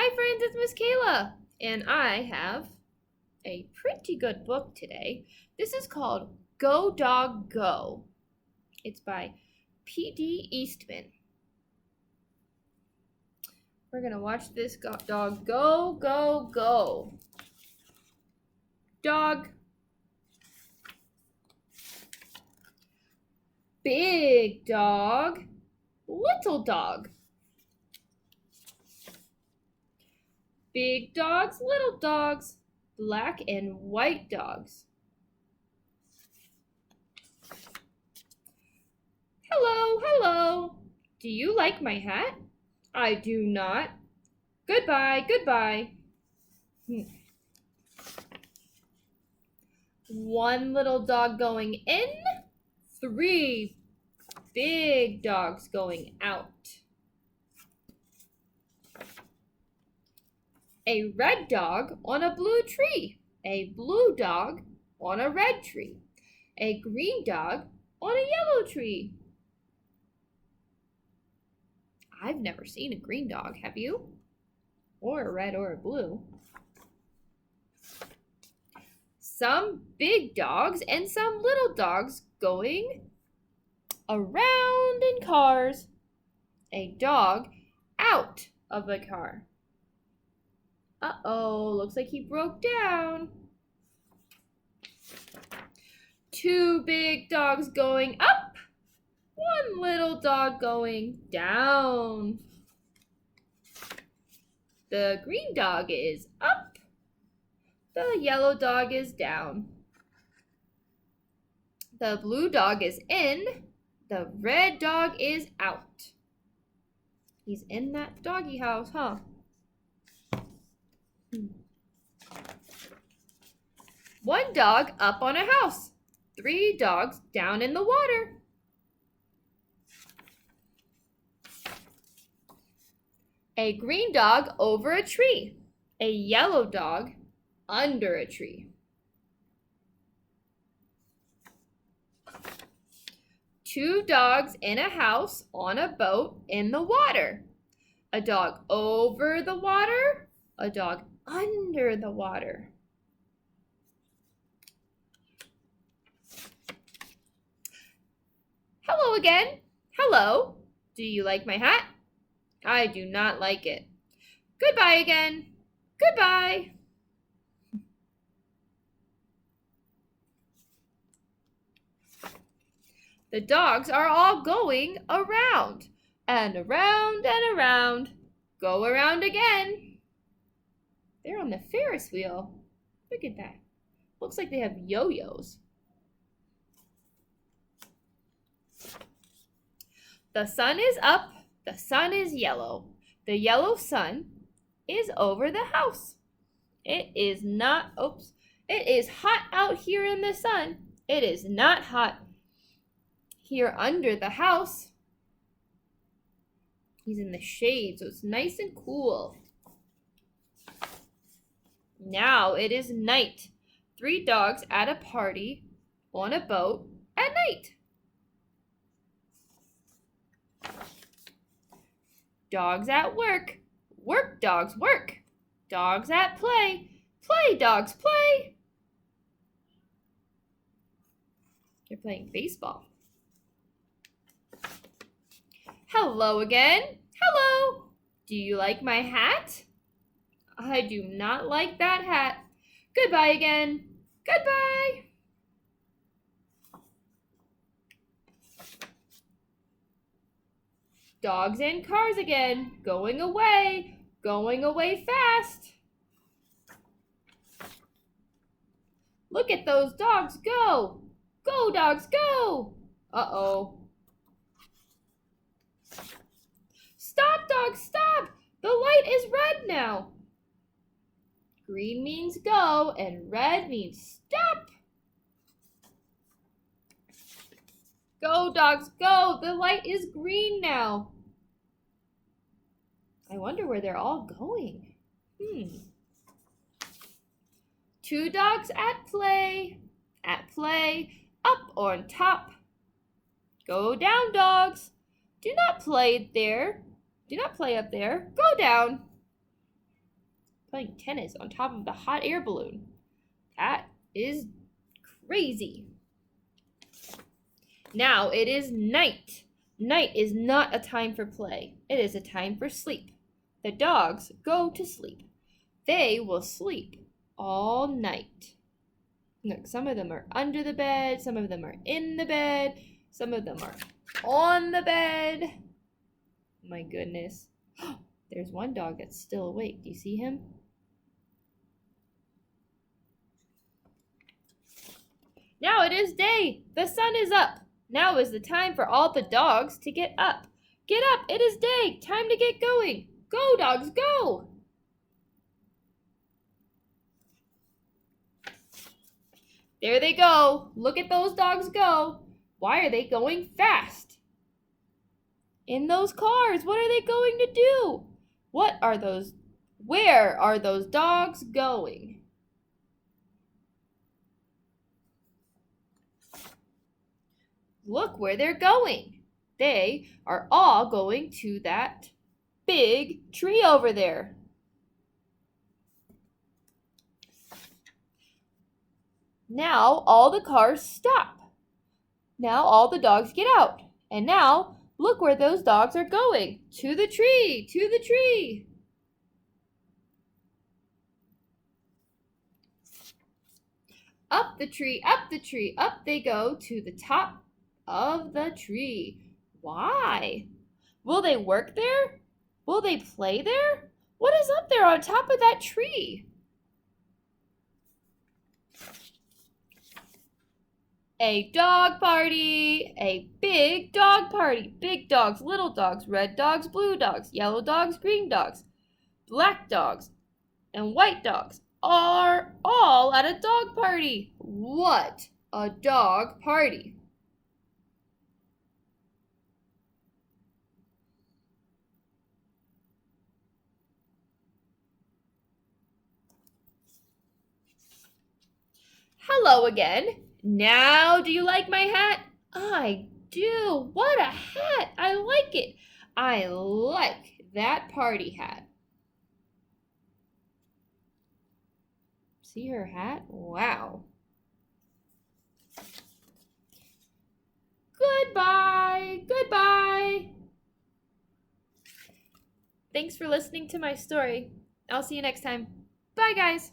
Hi friends, it's Miss Kayla, and I have a pretty good book today. This is called Go Dog Go. It's by P.D. Eastman. We're going to watch this dog go, go, go. Dog. Big dog. Little dog. Big dogs, little dogs, black and white dogs. Hello, hello. Do you like my hat? I do not. Goodbye, goodbye. One little dog going in, 3 big dogs going out. A red dog on a blue tree. A blue dog on a red tree. A green dog on a yellow tree. I've never seen a green dog, have you? Or a red or a blue. Some big dogs and some little dogs going around in cars. A dog out of a car. Uh-oh, looks like he broke down. 2 big dogs going up. 1 little dog going down. The green dog is up. The yellow dog is down. The blue dog is in. The red dog is out. He's in that doggy house, huh? One dog up on a house. 3 dogs down in the water. A green dog over a tree. A yellow dog under a tree. 2 dogs in a house on a boat in the water. A dog over the water. A dog under the water. Hello again. Hello. Do you like my hat? I do not like it. Goodbye again. Goodbye. The dogs are all going around and around and around. Go around again. They're on the Ferris wheel. Look at that. Looks like they have yo-yos. The sun is up. The sun is yellow. The yellow sun is over the house. It is not, it is hot out here in the sun. It is not hot here under the house. He's in the shade, so it's nice and cool. Now it is night. 3 dogs at a party on a boat at night. Dogs at work. Work dogs work. Dogs at play. Play dogs play. They're playing baseball. Hello again. Hello. Do you like my hat? I do not like that hat. Goodbye again. Goodbye. Dogs and cars again. Going away fast. Look at those dogs go. Go, dogs, go. Uh-oh. Stop, dogs, stop. The light is red now. Green means go and red means stop. Go, dogs, go. The light is green now. I wonder where they're all going. 2 dogs at play. At play, up on top. Go down, dogs. Do not play there. Do not play up there. Go down. playing tennis on top of the hot air balloon. That is crazy. Now it is night. Night is not a time for play. It is a time for sleep. The dogs go to sleep. They will sleep all night. Look, some of them are under the bed, some of them are in the bed, some of them are on the bed. My goodness. There's one dog that's still awake. Do you see him? Now it is day. The sun is up. Now is the time for all the dogs to get up. Get up. It is day. Time to get going. Go, dogs, go. There they go. Look at those dogs go. Why are they going fast? In those cars. What are they going to do? What are those? Where are those dogs going? Look where they're going. They are all going to that big tree over there. Now all the cars stop. Now all the dogs get out. And now look where those dogs are going. To the tree, to the tree. Up the tree, up the tree, up they go to the top of the tree. Why? Will they work there? Will they play there? What is up there on top of that tree? A dog party, a big dog party. Big dogs, little dogs, red dogs, blue dogs, yellow dogs, green dogs, black dogs, and white dogs are all at a dog party. What a dog party! Hello again. Now, do you like my hat? I do. What a hat. I like it. I like that party hat. See her hat? Wow. Goodbye. Goodbye. Thanks for listening to my story. I'll see you next time. Bye, guys.